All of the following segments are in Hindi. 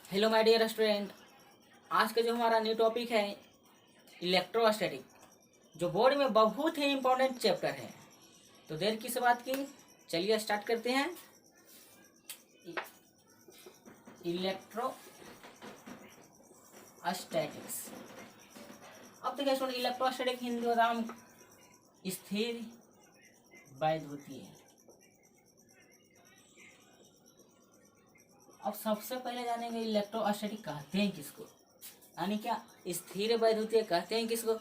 Hello my dear student. आज का जो हमारा न्यू टॉपिक है इलेक्ट्रोस्टैटिक, जो बोर्ड में बहुत ही इम्पोर्टेंट चैप्टर है। तो देर किस बात की, चलिए स्टार्ट करते हैं। इलेक्ट्रोस्टैटिक्स। अब देखिए स्टूडेंट, इलेक्ट्रोस्टैटिक हिंदी में हम स्थिर वैद्युतीय। अब सबसे पहले जानेंगे इलेक्ट्रोस्टैटिक कहते हैं किसको, यानी क्या स्थिर वैद्युतीय कहते हैं किसको।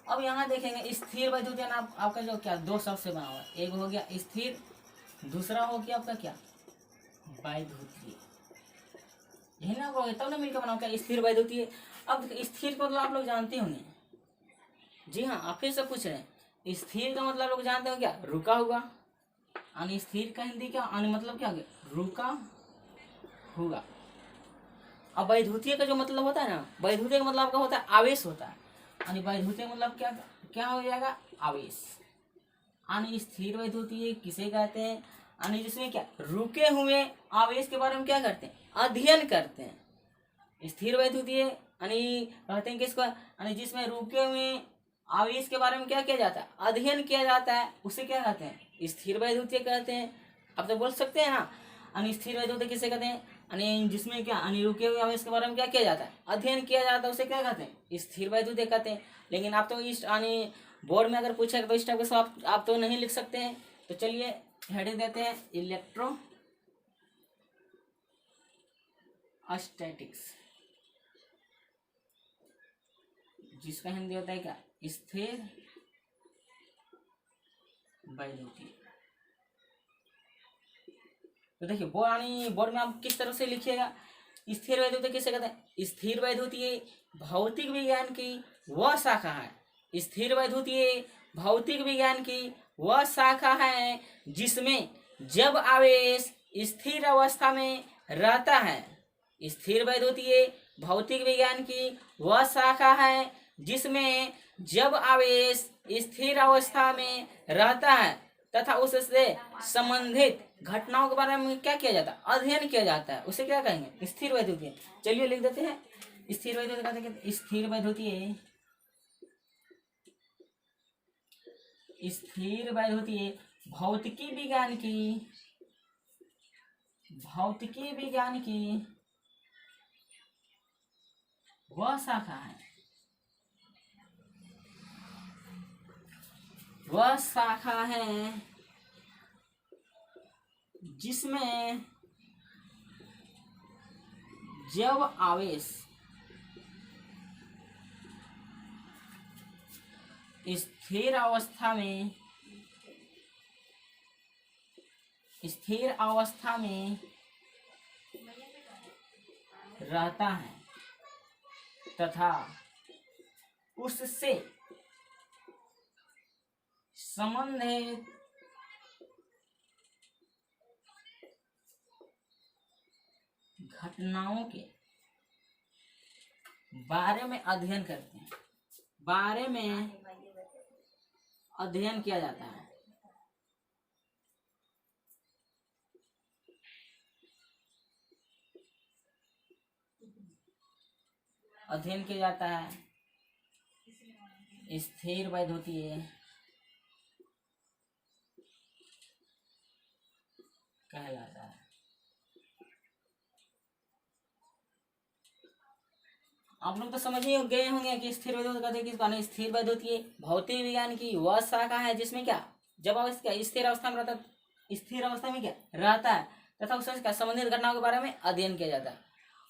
अब यहाँ देखेंगे स्थिर वैद्युतीय ना आपका जो क्या दो शब्द से बना हुआ है, एक हो गया स्थिर, दूसरा हो गया आपका क्या वैद्युतीय। यही ना आपको तब ना मिलकर बनाओ क्या स्थिर वैद्युतीय। अब स्थिर को मतलब आप लोग जानते होंगे, जी हाँ, आप फिर से पूछ रहे हैं। स्थिर का मतलब लोग जानते हो क्या, रुका हुआ। यानी स्थिर का हिंदी क्या मतलब क्या हो गया, रुका हुआ। अब वैद्युतीय का जो मतलब होता है ना, वैद्युतीय का मतलब आपका होता है आवेश होता है। यानी वैद्युतीय मतलब क्या क्या हो जाएगा, आवेश। यानी स्थिर वैद्युतीय किसे कहते हैं, यानी जिसमें क्या रुके हुए आवेश के बारे में क्या करते हैं, अध्ययन करते हैं। स्थिर वैद्युतीय यानी कहते हैं किसको, यानी जिसमें रुके हुए आवेश के बारे में क्या किया जाता है, अध्ययन किया जाता है, उसे क्या कहते हैं, स्थिर वैद्युतीय कहते हैं। अब तो बोल सकते हैं ना, यानी स्थिर वैद्युतीय किसे कहते हैं, यानी जिसमें क्या यानी रुके हुए आवेश के बारे में क्या किया जाता है, अध्ययन किया जाता है, उसे क्या कहते हैं, स्थिर वैद्युतीय कहते हैं। लेकिन आप तो इस यानी बोर्ड में अगर पूछेगा तो इस टाइप के सब आप तो नहीं लिख सकते हैं। तो चलिए हेडिंग देते हैं इलेक्ट्रो स्टैटिक्स, जिसका हिंदी होता है क्या, स्थिर वैद्युतीय। तो देखिए बोर्ड में आप किस तरह से लिखिएगा, स्थिर वैद्युतीय किसे कहते हैं, स्थिर वैद्युतीय भौतिक विज्ञान की वह शाखा है। स्थिर वैद्युतीय भौतिक विज्ञान की वह शाखा है जिसमें जब आवेश स्थिर अवस्था में रहता है। स्थिर वैद्युतीय भौतिक विज्ञान की वह शाखा है जिसमें जब आवेश स्थिर अवस्था में रहता है तथा उससे संबंधित घटनाओं के बारे में क्या किया जाता है, अध्ययन किया जाता है, उसे क्या कहेंगे, स्थिर वैद्युतीय। चलिए लिख देते हैं स्थिर वैद्युतीय कहते हैं, स्थिर वैद्युतीय स्थिर वैद्युतीय भौतिकी विज्ञान की वह शाखा है, वह शाखा है जिसमें जब आवेश स्थिर अवस्था में रहता है तथा उससे संबंधित घटनाओं के बारे में अध्ययन करते हैं, बारे में अध्ययन किया जाता है। अध्ययन किया जाता है स्थिर वैद्युतीय कहलाता है। आप लोग तो समझ ही गए होंगे कि स्थिर वैद्युतीय कहते हैं किसको, स्थिर वैद्युतीय भौतिक विज्ञान की वह शाखा है जिसमें क्या जब आवेश क्या स्थिर अवस्था में रहता है, स्थिर अवस्था में क्या रहता है तथा उससे क्या संबंधित घटनाओं के बारे में अध्ययन किया जाता है।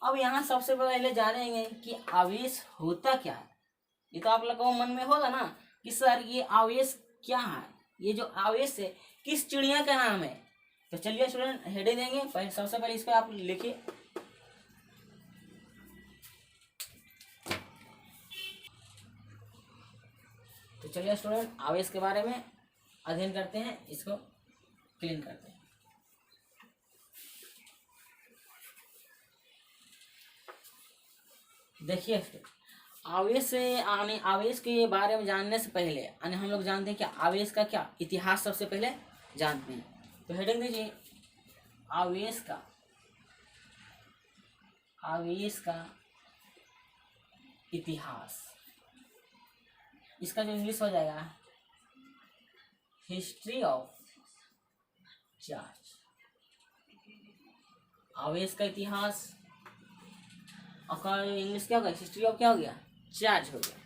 अब यहाँ सबसे पहले जानेंगे कि आवेश होता क्या है। ये तो आप लोग को मन में होगा ना कि सर ये आवेश क्या है, ये जो आवेश है किस चिड़िया का नाम है। तो चलिए स्टूडेंट हेडिंग देंगे, पहले सबसे पहले इसको आप लिखिए। तो चलिए स्टूडेंट आवेश के बारे में अध्ययन करते हैं, इसको क्लीन करते हैं। देखिए आवेश से आवेश के बारे में जानने से पहले हम लोग जानते हैं क्या आवेश का क्या इतिहास सबसे पहले जानते हैं। तो हेडिंग दीजिए आवेश का आवेश का इतिहास, इसका जो इंग्लिश हो जाएगा हिस्ट्री ऑफ चार्ज। आवेश का इतिहास, आपका इंग्लिश क्या होगा, हिस्ट्री ऑफ क्या हो गया, चार्ज हो गया।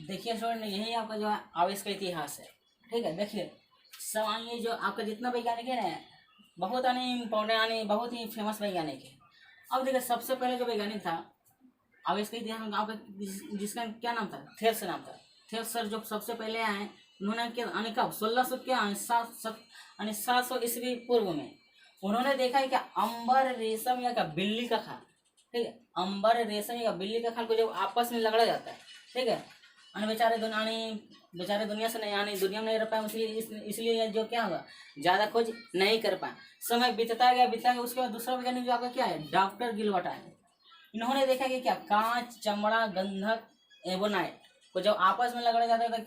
देखिए स्टूडेंट, यही आपका जो है आवेश का इतिहास है। ठीक है, देखिए सब ये जो आपका जितना वैज्ञानिक है ना, बहुत यानी इम्पोर्टेंट यानी बहुत ही फेमस वैज्ञानिक है। अब देखिए सबसे पहले जो वैज्ञानिक था आवेश का इतिहास में आपका जिसका क्या नाम था, थेल्स नाम था। थेल्स सर जो सबसे पहले आए उन्होंने क्या यानी कब 1600 क्या 700 ईस्वी पूर्व में उन्होंने देखा है कि अंबर रेशम या का बिल्ली का खाल, ठीक है, अंबर रेशम या बिल्ली का खाल को जब आपस में लगड़ा जाता है, ठीक है, यानी बेचारे दुनिया से नहीं यानी दुनिया में नहीं रह पाए, इसलिए जो क्या होगा ज़्यादा खोज नहीं कर पाए। समय बीतता गया। उसके बाद दूसरा वैज्ञानिक जो आपका क्या है, डॉक्टर गिलबर्ट आए। इन्होंने देखा कि क्या कांच, चमड़ा, गंधक, एबोनाइट को जब आपस में लगड़ा जाता है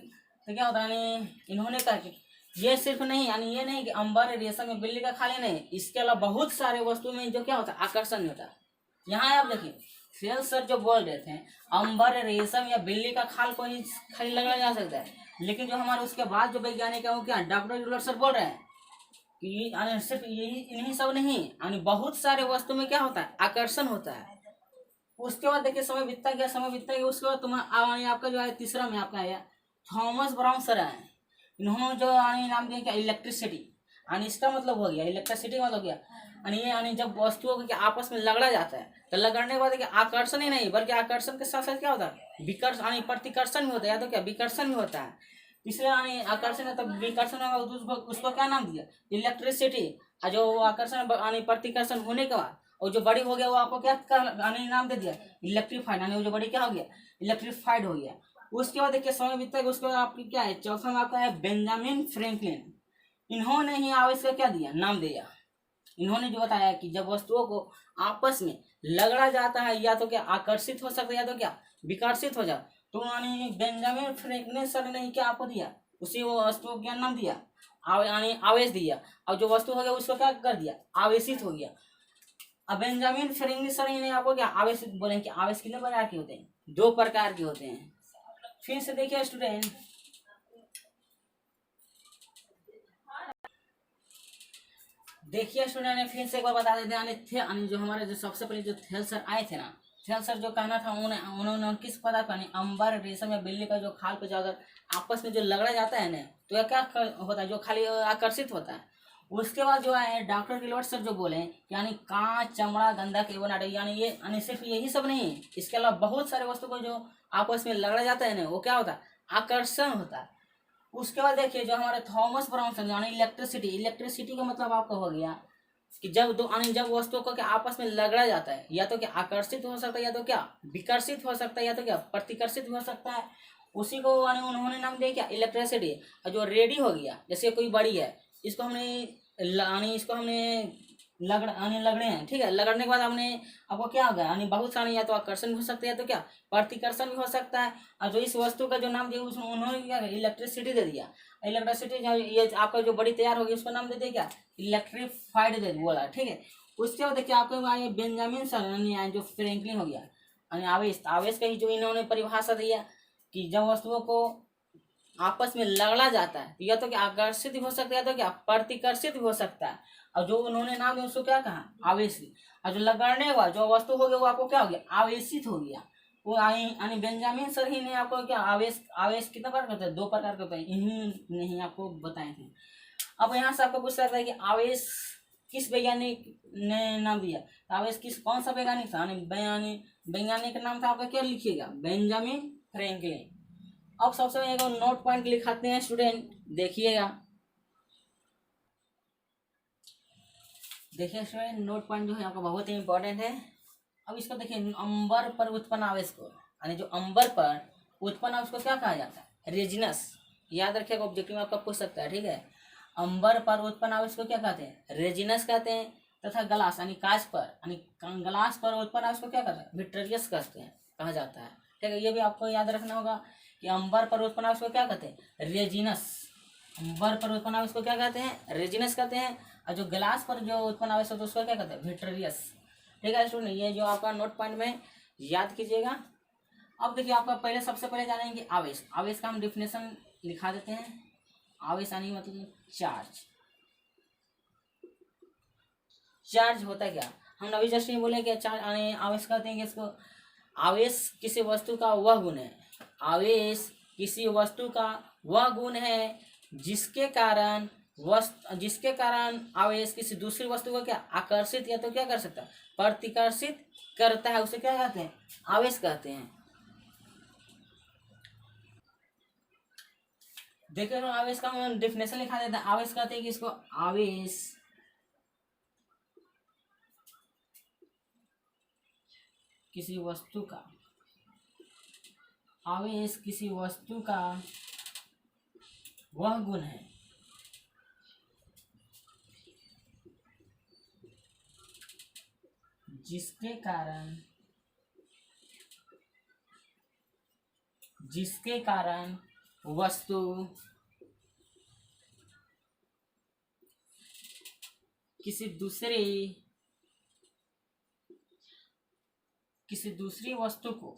तो क्या होता है, यानी इन्होंने कहा कि ये सिर्फ नहीं यानी ये नहीं कि अंबर रेशम में बिल्ली का खाली नहीं, इसके अलावा बहुत सारे वस्तु में जो क्या होता है आकर्षण होता है। यहाँ आप देखिए थेल्स सर जो बोल रहे थे अंबर रेशम या बिल्ली का खाल को ही खाली लगड़ा जा सकता है, लेकिन जो हमारे उसके बाद जो वैज्ञानिक है वो क्या डॉक्टर गिलबर्ट सर बोल रहे हैं कि सिर्फ यही इन्हीं सब नहीं यानी बहुत सारे वस्तु में क्या होता है आकर्षण होता है। उसके बाद देखिए समय बीतता गया। उसके बाद तुम्हारा आपका जो है तीसरा में आपका है थॉमस ब्राउन सर आए। इन्होंने जो नाम दिया क्या इलेक्ट्रिसिटी, यानी इसका मतलब हो गया इलेक्ट्रिसिटी मतलब क्या यानी जब वस्तुओं को आपस में लगड़ा जाता है तो लगड़ने के बाद आकर्षण ही नहीं बल्कि आकर्षण के साथ साथ क्या होता है विकर्षण यानी प्रतिकर्षण भी होता है, या तो क्या विकर्षण भी होता है। इसलिए यानी आकर्षण है तो विकर्षण होगा, उसको क्या नाम दिया इलेक्ट्रिसिटी। और जो आकर्षण यानी प्रतिकर्षण होने के बाद और जो बड़ी हो गया वो आपको क्या यानी नाम दे दिया इलेक्ट्रीफाइड, यानी वो जो बड़ी क्या हो गया इलेक्ट्रीफाइड हो गया। उसके बाद देखिए समय बीतता है। उसके बाद आपकी क्या है चौथा में आपका है बेंजामिन फ्रैंकलिन। इन्होंने ही आवेश का क्या दिया नाम दिया। इन्होंने जो बताया कि जब वस्तुओं को आपस में लगड़ा जाता है या तो क्या आकर्षित हो सकता है या तो क्या विकर्षित हो जाए, तो यानी बेंजामिन फ्रैंकलिन सर ने क्या आपको दिया उसी वो वस्तु को क्या नाम दिया यानी आवेश दिया। और जो वस्तु हो गया उसको क्या कर दिया आवेशित हो गया। अब बेंजामिन फ्रैंकलिन सर ने आपको क्या आवेश बोले कि आवेश कितने प्रकार के होते हैं, 2 प्रकार के होते हैं। फिर से देखिए स्टूडेंट, फिर से एक बार बता देते हैं जो हमारे जो सबसे पहले जो थेल्स सर आए थे ना, थेल्स सर जो कहना था उन्होंने किस पदार्थ का अंबर रेशम या बिल्ली का जो खाल पे जाकर आपस में जो लगड़ा जाता है ना तो यह क्या होता है जो खाली आकर्षित होता है। उसके बाद जो है डॉक्टर गिलबर्ट सर जो बोले यानी कांच, चमड़ा, गंधक, एबोनाइट यानी ये यानी सिर्फ यही सब नहीं, इसके अलावा बहुत सारे वस्तु को जो आपस में लगड़ा जाता है ना वो क्या होता है आकर्षण होता है। उसके बाद देखिए जो हमारे थॉमस ब्राउन सर यानी इलेक्ट्रिसिटी का मतलब आपका हो गया कि जब वस्तुओं को क्या आपस में लगड़ा जाता है या तो क्या आकर्षित हो सकता है या तो क्या विकर्षित हो सकता है या तो क्या प्रतिकर्षित हो सकता है, उसी को उन्होंने नाम दिया क्या इलेक्ट्रिसिटी। और जो रेडी हो गया जैसे कोई बड़ी है इसको हमने लगड़े हैं, ठीक है, लगड़ने के बाद हमने आपको क्या होगा यानी बहुत सारे या तो आकर्षण हो सकता है या तो क्या प्रतिकर्षण भी हो सकता है। और जो इस वस्तु का जो नाम दिया उसमें उन्होंने क्या इलेक्ट्रिसिटी दे दिया। इलेक्ट्रिसिटी ये आपका जो बड़ी तैयार होगी उसको नाम दे दिया क्या इलेक्ट्रीफाइड दे बोला, ठीक है। उसके बाद देखिए आपको बेंजामिन सर जो फ्रैंकलिन हो गया यानी आवेश का ही जो इन्होंने परिभाषा दिया कि जब वस्तुओं को आपस में लगड़ा जाता है या तो क्या आकर्षित हो सकता है या तो क्या प्रतिकर्षित हो सकता है। और जो उन्होंने नाम है उसको क्या कहा आवेशित। और जो लगड़ने के बाद जो वस्तु हो गया वो आपको क्या हो गया आवेशित हो गया। वो यानी बेंजामिन सर ही ने आपको क्या आवेश कितना प्रकार के होते हैं 2 प्रकार के होते हैं, इन्हीं ने ही आपको बताए थे। अब यहाँ से आपको पूछ सकता है कि आवेश किस वैज्ञानिक ने नाम दिया, आवेश कौन सा वैज्ञानिक था, वैज्ञानिक का नाम था आपका क्या लिखिएगा बेंजामिन फ्रैंकलिन। अब सबसे पहले एक नोट पॉइंट लिखाते हैं स्टूडेंट, देखिएगा स्टूडेंट नोट पॉइंट जो है आपका बहुत ही इंपॉर्टेंट है। अब इसको देखिए अंबर पर उत्पन्न आवेश को यानी जो अंबर पर उत्पन्न आवेश को क्या कहा जाता है रेजिनस। याद रखिएगा ऑब्जेक्टिव में आपका पूछ सकता है, ठीक है। अंबर पर उत्पन्न आवेश को क्या कहते हैं रेजिनस कहते हैं। तथा ग्लास यानी कांच पर यानी ग्लास पर उत्पन्न आवेश को क्या कहते हैं विट्रियस कहते हैं कहा जाता है, ठीक है। ये भी आपको याद रखना होगा कि अंबर पर उत्पन्न आवेश को क्या कहते हैं रेजिनस। अंबर पर उत्पन्न आवेश को क्या कहते हैं रेजिनस कहते हैं। और जो ग्लास पर जो उत्पन्न आवेश होता है उसको क्या कहते हैं, विट्रियस। ठीक है स्टूडेंट, ये जो आपका नोट पॉइंट में याद कीजिएगा। अब देखिए आपका पहले सबसे पहले जानेंगे आवेश। आवेश का हम डिफिनेशन लिखा देते हैं। आवेश आने मतलब चार्ज। चार्ज होता है क्या, हम अभी जस्ट ये बोले कि चार्ज आने आवेश कहते हैं कि इसको, आवेश किसी वस्तु का वह गुण है, आवेश किसी वस्तु का वह गुण है जिसके कारण आवेश किसी दूसरी वस्तु को क्या आकर्षित या तो क्या कर सकता है, प्रतिकर्षित करता है, उसे क्या कहते हैं, आवेश कहते हैं। देखिए हम आवेश का हम डिफिनेशन लिखा देते हैं। आवेश कहते हैं कि इसको, आवेश किसी वस्तु का, आवेश किसी वस्तु का वह गुण है जिसके कारण वस्तु किसी दूसरी वस्तु को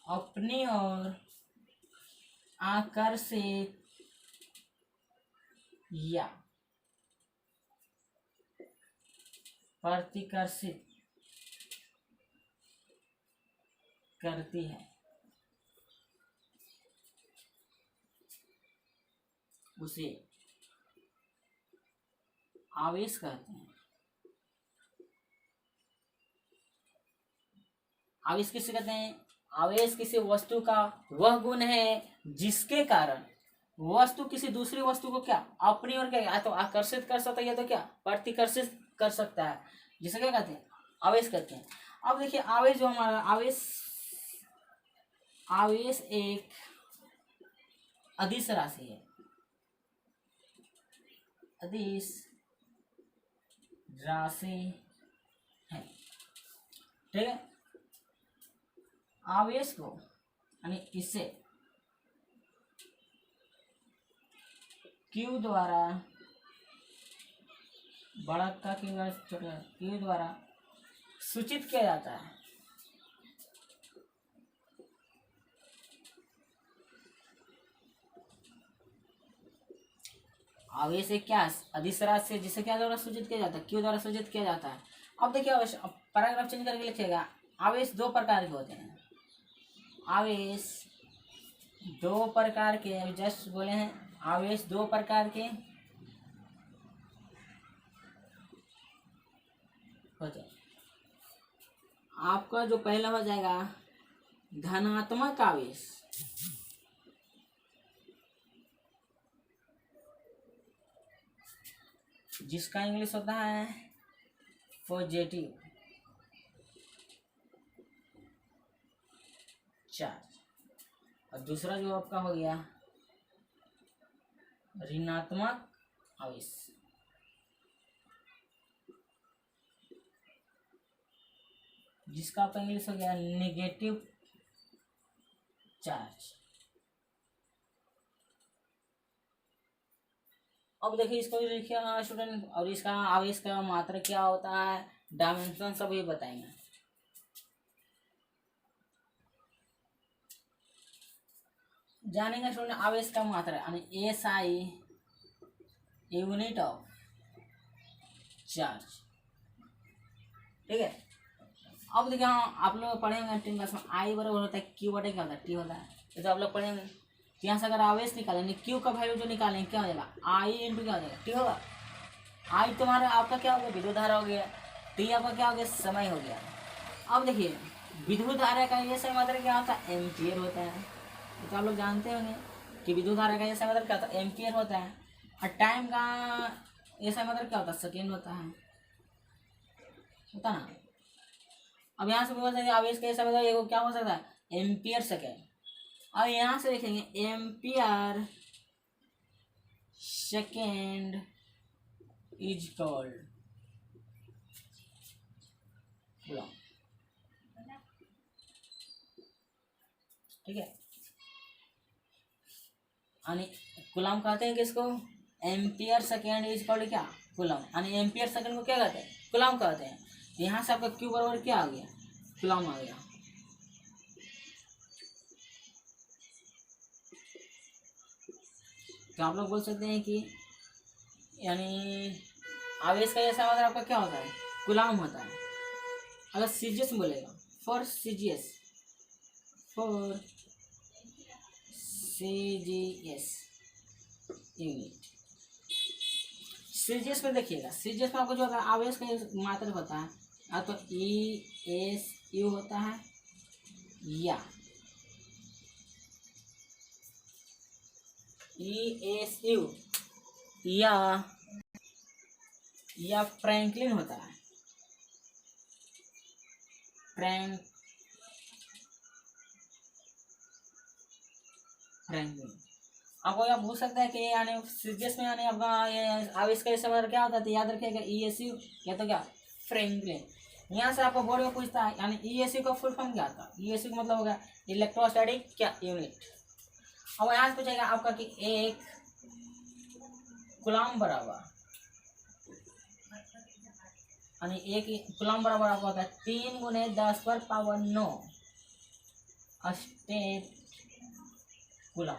अपनी ओर आकर्षित या प्रतिकर्षित करती है, उसे आवेश कहते हैं। आवेश किसे कहते हैं, आवेश किसी वस्तु का वह गुण है जिसके कारण वस्तु किसी दूसरी वस्तु को क्या अपनी ओर क्या या तो आकर्षित कर सकता है या तो क्या प्रतिकर्षित कर सकता है, जिसे क्या कहते हैं, आवेश कहते हैं। अब देखिए आवेश जो हमारा आवेश एक अदिश राशि है, अदिश राशि है। ठीक है, आवेश को यानी इसे Q द्वारा, बड़ा का Q द्वारा सूचित किया जाता है। आवेश एक क्या अदिश राशि है जिसे क्या द्वारा सूचित किया जाता है, Q द्वारा सूचित किया जाता है। अब देखिए पैराग्राफ चेंज करके लिखिएगा। आवेश दो प्रकार के होते हैं, आवेश दो प्रकार के, अभी जस्ट बोले हैं आवेश दो प्रकार के होते हैं। आपका जो पहला हो जाएगा धनात्मक आवेश, जिसका इंग्लिश होता है पॉजिटिव चार्ज, और दूसरा जो आपका हो गया ऋणात्मक आवेश, जिसका आपका इंग्लिश हो गया नेगेटिव चार्ज। अब देखिए इसको भी लिखिए स्टूडेंट, और इसका आवेश का मात्रा क्या होता है, डायमेंशन सब ये बताएंगे। जानेंगे स्टूडेंट आवेश का मात्रा यानी SI यूनिट ऑफ चार्ज। ठीक है, अब देखिए आप लोग पढ़ेंगे 10 क्लास में I बराबर होता है Q बटे क्या होता है, T होता है। ये तो आप लोग पढ़ेंगे। यहाँ से अगर आवेश निकालेंगे Q का वैल्यू जो निकालेंगे क्या हो जाएगा, I इंटू क्या हो जाएगा, T होगा। I तुम्हारा आपका क्या हो गया, विद्युत धारा हो गया। T आपका क्या हो गया, समय हो गया। अब देखिए विद्युत धारा का ये समय मात्रा क्या होता है, एम्पियर होता है। तो आप लोग जानते होंगे कि विद्युत धारा का ये समय मात्रा क्या होता है, एम्पियर होता है। और टाइम का ये समय मात्रा क्या होता है, सेकेंड होता है ना। अब यहाँ से बोल सकते आवेश का समय मात्रा क्या हो सकता है, एम्पियर सेकेंड। और यहाँ से देखेंगे ampere second is called coulomb. ठीक है, यानी कूलम कहते हैं किसको, एम्पियर सेकेंड इज कॉल्ड क्या, कूलम। यानी एम्पियर सेकेंड को क्या कहते हैं, कूलम कहते हैं। यहाँ से आपका क्यू बराबर क्या आ गया, कूलम आ गया। तो आप लोग बोल सकते हैं कि यानी आवेश का जैसा अगर आपका क्या होता है, कूलम होता है। अगर सीजीएस बोलेगा, for CGS, for CGS unit. CGS में देखिएगा, सीजीएस में आपको जो होता है आवेश का मात्रा होता है, या तो ESU होता है या ESU या फ्रैंकलिन होता है, फ्रैंकलिन। आपको यह पूछ सकता है कि यानी सीजीएस में यानी आपका आवेश का समय क्या होता है, तो याद रखिएगा ESU या तो क्या, फ्रैंकलिन। यहाँ से आपको बोर्ड में पूछता है यानी ESU का फुल फॉर्म क्या था, ESU का मतलब होगा इलेक्ट्रोस्टैटिक क्या यूनिट। अब यहाँ से पूछेगा आपका कि एक कूलम बराबर, यानी एक कूलम बराबर आपका होता है 3 × 10⁻⁹ स्टेट कूलम।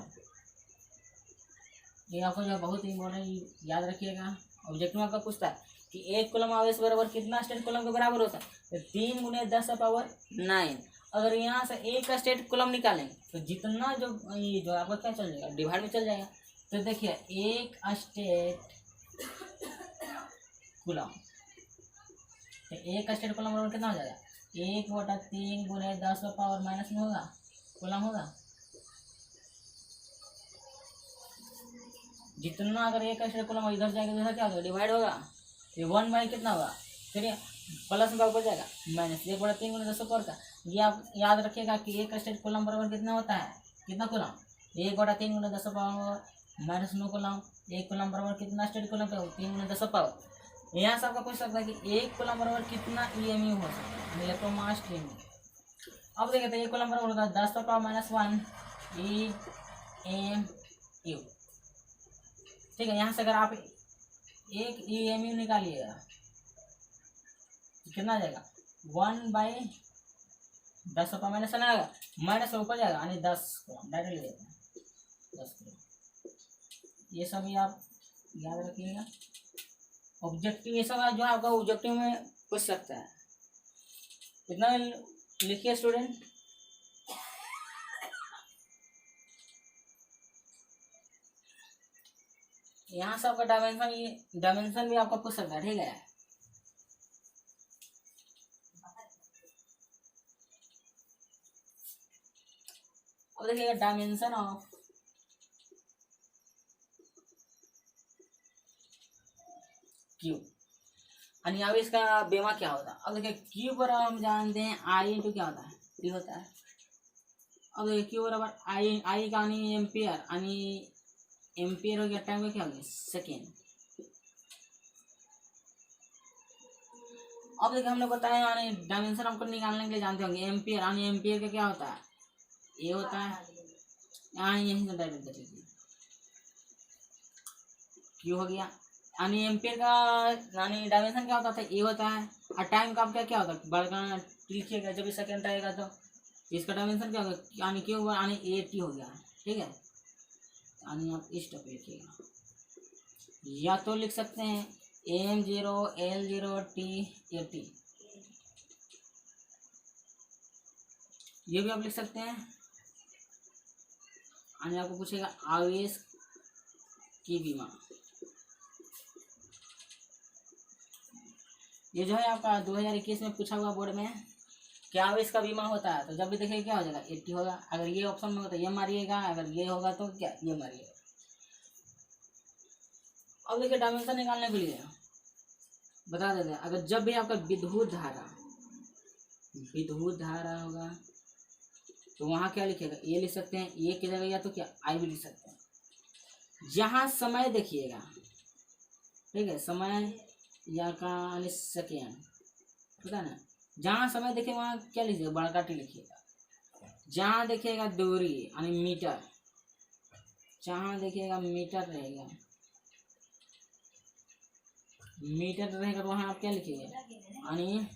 ये आपको जो बहुत इंपॉर्टेंट याद रखिएगा। ऑब्जेक्टिव में आपका पूछता है कि एक कूलम आवेश बराबर कितना स्टेट कूलम के बराबर होता है, तो 3 × 10⁹ अगर यहाँ से एक का स्टेट कूलम निकालेंगे तो जितना जो आपका क्या चल जाएगा, डिवाइड में चल जाएगा। तो देखिए एक स्टेट कूलम, तो एक का स्टेट कूलम बराबर कितना हो जाएगा, 1/3 × 10⁻⁻ में होगा, कूलम होगा। जितना अगर एक स्टेट कूलम इधर जाएगा तो क्या होगा, डिवाइड होगा। ये 1 बाई कितना होगा, फिर प्लस में हो जाएगा माइनस 1/3 × 10⁻⁻ का। ये आप याद रखिएगा कि एक स्टेट कूलम बराबर कितना होता है, कितना कूलम, 1/3 × 10⁻⁻�9 कूलम। एक कूलम बराबर कितना स्टेट कूलम का, 3 × 10⁻। यहाँ से आपका पूछ सकता है कि एक कूलम बराबर कितना EMU हो सकता है, इलेक्ट्रोमास EMU। अब देखिए तो एक कूलम बराबर होगा 10⁻⁻1 EMU। ठीक है, यहाँ से अगर आप एक EMU निकालिएगा कितना आ जाएगा, 1/10⁻⁻ आएगा, माइनस ऊपर जाएगा यानी 10 डायरेक्ट ले लेते हैं 10 किलो। ये सब भी आप याद रखिएगा। ऑब्जेक्टिव ये सब जो आपका ऑब्जेक्टिव में पूछ सकता है, इतना लिखिए स्टूडेंट। यहाँ से आपका डायमेंशन भी आपका पूछ सकता है, ठीक है। अब देखिएगा डायमेंशन ऑफ क्यू, यानी अब इसका बेमा क्या होता है। अब देखिए क्यू बराबर हम जानते हैं आई इंटू क्या होता है, टी होता है। अब देखिए क्यू बराबर आई का यानी एम्पियर, यानी एम्पियर हो गया, टाइम का क्या हो गया, सेकेंड। अब देखिए हमने बताया यानी डायमेंशन आपको निकालने के लिए जानते होंगे एम्पियर, यानी एम्पियर का क्या होता है, ये होता है, यहाँ यहीं से डायरेक्ट देख लीजिए क्यू हो गया। यानी एम्पियर का यानी डायमेंशन क्या होता था, ये होता है। और टाइम का आपका क्या होता है, बड़का लिखिएगा जब भी सेकेंड रहेगा तो इसका डायमेंशन क्या होगा, यानी क्यू होगा, यानी 80 हो गया, ठीक है। यानी आप इस टॉप लिखिएगा, या तो लिख सकते हैं M0 L0 T 80, ये भी आप लिख सकते हैं। यानी आपको पूछेगा आवेश की विमा, ये जो है आपका 2021 में पूछा हुआ बोर्ड में, क्या आवेश का बीमा होता है। तो जब भी देखिए क्या हो जाएगा 80 होगा, अगर ये ऑप्शन में होता है ये मारिएगा, अगर ये होगा तो क्या ये मारिएगा। अब देखिए डायमेंशन निकालने के लिए बता देते हैं, अगर जब भी आपका विद्युत धारा होगा तो वहां क्या लिखेगा, ये लिख सकते हैं, ये की जगह या तो क्या आई भी लिख सकते हैं। जहां समय देखिएगा, ठीक है, समय या का सेकेंड पता ना, जहाँ समय देखिए वहाँ क्या लिखिएगा, बड़का टी लिखिएगा। जहाँ देखिएगा दूरी यानी मीटर, जहाँ देखिएगा मीटर रहेगा, मीटर रहेगा, वहाँ आप क्या लिखिएगा, यानी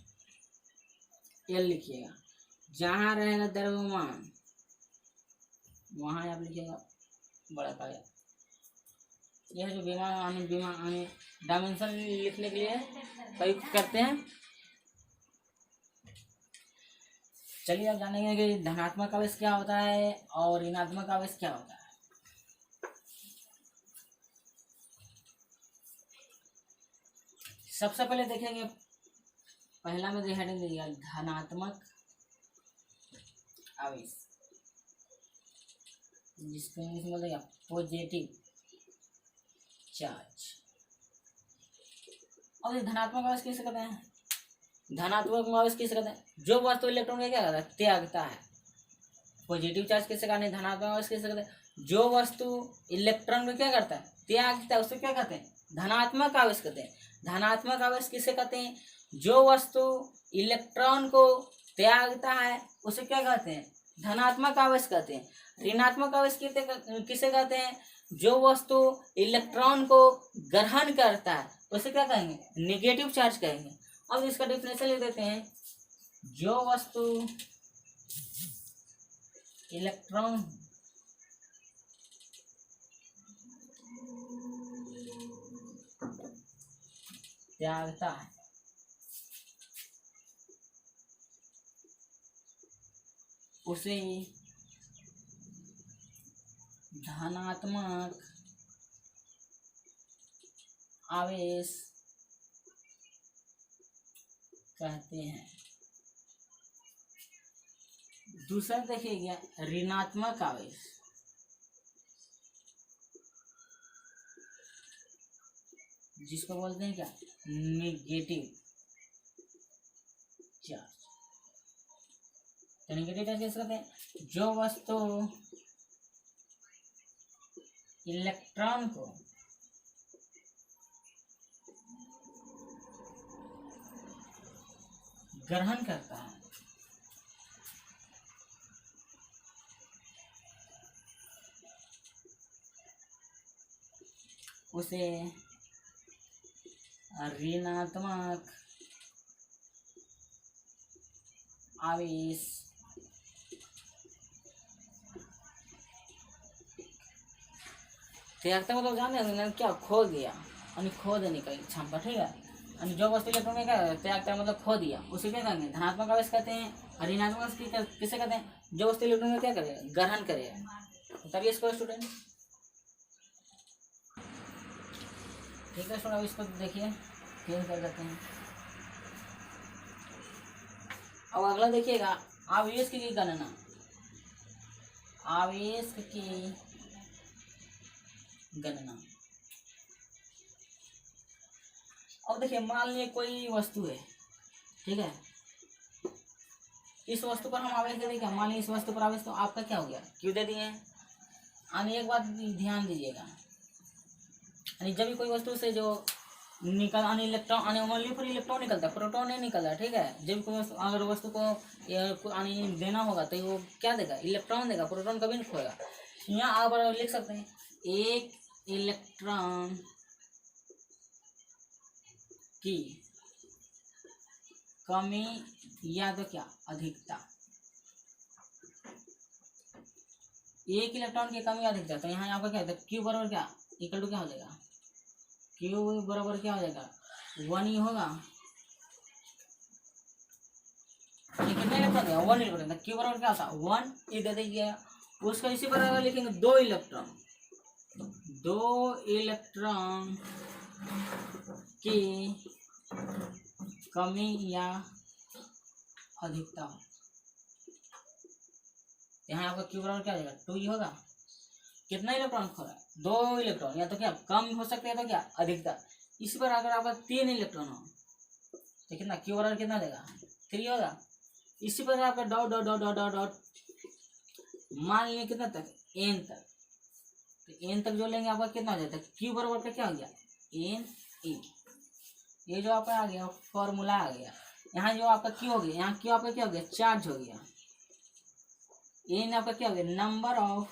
एल लिखिएगा। जहाँ रहेगा द्रव्यमान, वहाँ आप लिखिएगा बड़ा पाया। यह जो विमान डायमेंशन लिखने के लिए प्रयुक्त करते हैं। चलिए आप जानेंगे कि धनात्मक आवेश क्या होता है और ऋणात्मक आवेश क्या होता है। सबसे पहले देखेंगे, पहला में हेडिंग दिया धनात्मक आवेश, जिसको इंग्लिश में बोलेगा पॉजिटिव चार्ज। और धनात्मक आवेश किसे कहते हैं? धनात्मक आवेश किसे कहते हैं? जो वस्तु इलेक्ट्रॉन का क्या करता है, त्यागता है। पॉजिटिव चार्ज किसे कहते हैं? धनात्मक आवेश किसे कहते हैं? जो वस्तु इलेक्ट्रॉन को क्या करता है, त्यागता है, उसे क्या कहते हैं? धनात्मक आवेश कहते हैं। धनात्मक आवेश किसे कहते हैं? जो वस्तु इलेक्ट्रॉन को त्यागता है उसे क्या कहते हैं? धनात्मक आवेश कहते हैं। ऋणात्मक आवेश किसे कहते हैं? जो वस्तु इलेक्ट्रॉन को ग्रहण करता है उसे क्या कहेंगे? नेगेटिव चार्ज कहेंगे। अब इसका डेफिनेशन लिख देते हैं। जो वस्तु इलेक्ट्रॉन त्यागता है उसे धनात्मक आवेश कहते हैं। दूसरा देखिए ऋणात्मक आवेश। जिसको बोलते हैं क्या? Negative charge. तो नेगेटिव चार्ज किसको कहते हैं? जो वस्तु इलेक्ट्रॉन को ग्रहण करता है उसे ऋणात्मक आवेश त्यागता मतलब जाने क्या? खो दिया, यानी खो देने का क्षमता, ठीक है। यानी जो वस्तु इलेक्ट्रॉन में क्या त्यागता मतलब खो दिया उसे क्या कहेंगे? धनात्मक आवेश कहते हैं। और ऋणात्मक आवेश किसे कहते हैं? जो वस्तु इलेक्ट्रॉन में क्या करेगा? ग्रहण करेगा। तभी इसको स्टूडेंट, ठीक है स्टूडेंट, इसको देखिए क्लियर कर देते हैं। अब अगला देखिएगा आवेश की गणना। आवेश की गणना। अब देखिए मान लीजिए कोई वस्तु है, ठीक है। इस वस्तु पर हम आवेश दे देंगे। मान लीजिए इस वस्तु पर आवेश, तो आपका क्या हो गया? क्यों दे दिए। यानी एक बात ध्यान दीजिएगा, यानी जब भी कोई वस्तु से जो निकल इलेक्ट्रॉन ओनली फॉर इलेक्ट्रॉन निकलता है, प्रोटॉन नहीं निकलता, ठीक है। जब कोई वस्तु अगर वस्तु को देना होगा तो वो क्या देगा? इलेक्ट्रॉन देगा, प्रोटॉन कभी नहीं खोएगा। यहाँ आप लिख सकते हैं एक इलेक्ट्रॉन की कमी या तो क्या? अधिकता। एक इलेक्ट्रॉन की कमी अधिकता, तो यहाँ आपका क्या होता है? क्यू बराबर क्या? इक्वल टू क्या हो जाएगा? क्यू बराबर क्या हो जाएगा? 1 ही होगा। कितने इलेक्ट्रॉन है? 1 इलेक्ट्रॉन। क्यू बराबर क्या होता? 1 ही दे दीजिए। उसका इसी पर लिखेंगे 2 इलेक्ट्रॉन। 2 इलेक्ट्रॉन की कमी या अधिकता हो, यहाँ आपका क्यू बराबर क्या हो जाएगा? 2 ही होगा। कितना इलेक्ट्रॉन खो रहा है? 2 इलेक्ट्रॉन। या तो क्या कम हो सकता है, तो क्या अधिकता। इसी पर अगर आपका 3 इलेक्ट्रॉन हो तो कितना? क्यू बराबर कितना देगा? 3 होगा। इसी पर आपका dot dot dot dot dot dot मान लिया कितना तक? एन तक। तो एन तक जो लेंगे आपका कितना हो जाता है? क्यू बराबर का क्या हो गया? N E. ये जो आपका आ गया फॉर्मूला आ गया। यहाँ जो आपका क्यू हो गया, यहाँ क्यू आपका क्या हो गया? चार्ज हो गया। एन आपका क्या हो गया? Number of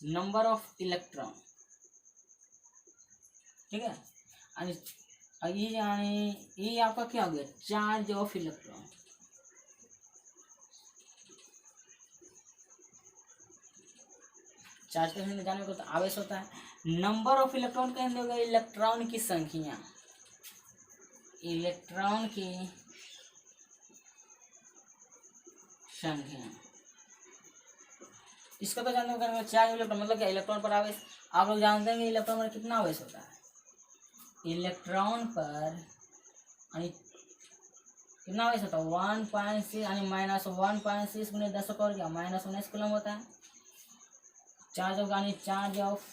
number of electron, ठीक है। आणि ये आपका क्या हो गया, चार्ज ऑफ इलेक्ट्रॉन। चार्ज का हिंदी जानने को तो आवेश होता है। नंबर ऑफ इलेक्ट्रॉन का हिंदी होगा इलेक्ट्रॉन की संख्या, इलेक्ट्रॉन की संख्या। इसको तो जानते हो चार्ज इलेक्ट्रॉन मतलब क्या, इलेक्ट्रॉन पर आवेश। आप लोग जानते हैं कि इलेक्ट्रॉन पर कितना आवेश होता है, इलेक्ट्रॉन पर कितना आवेश होता है 1.6 यानी -1.6 गुने 10 पावर क्या -19 कूलम होता है। चार्ज ऑफ यानी चार्ज ऑफ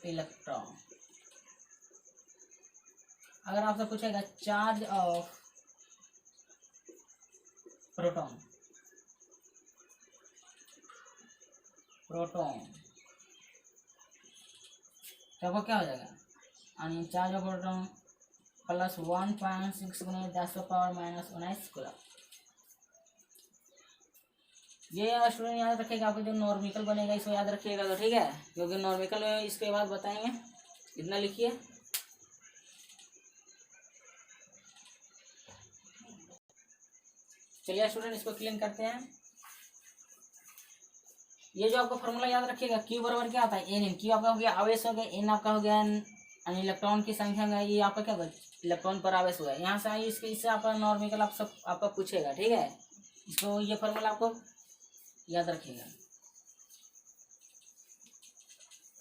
इलेक्ट्रॉन। अगर आपसे पूछेगा चार्ज ऑफ प्रोटॉन, तो वो क्या हो जाएगा, यानी चार्ज ऑफ प्रोटॉन प्लस 1.6 गुने 10 पावर -19 कूलम। ये स्टूडेंट याद रखेगा, आपको जो नॉर्मिकल बनेगा इसको याद रखिएगा, तो ठीक है, क्योंकि नॉर्मिकल इसके बाद बताएंगे। इतना लिखिए। चलिए स्टूडेंट इसको क्लीन करते हैं। ये जो आपका फॉर्मूला याद रखिएगा, क्यू बराबर क्या आता है एन, क्यू आपका हो गया आवेश हो गया, एन आपका हो गया इलेक्ट्रॉन की संख्या का, ये आपका क्या होगा इलेक्ट्रॉन पर आवेश हुआ है। यहाँ से इससे आपका नॉर्मिकल आपका पूछेगा, ठीक है। इसको ये फॉर्मूला आपको याद रखिएगा।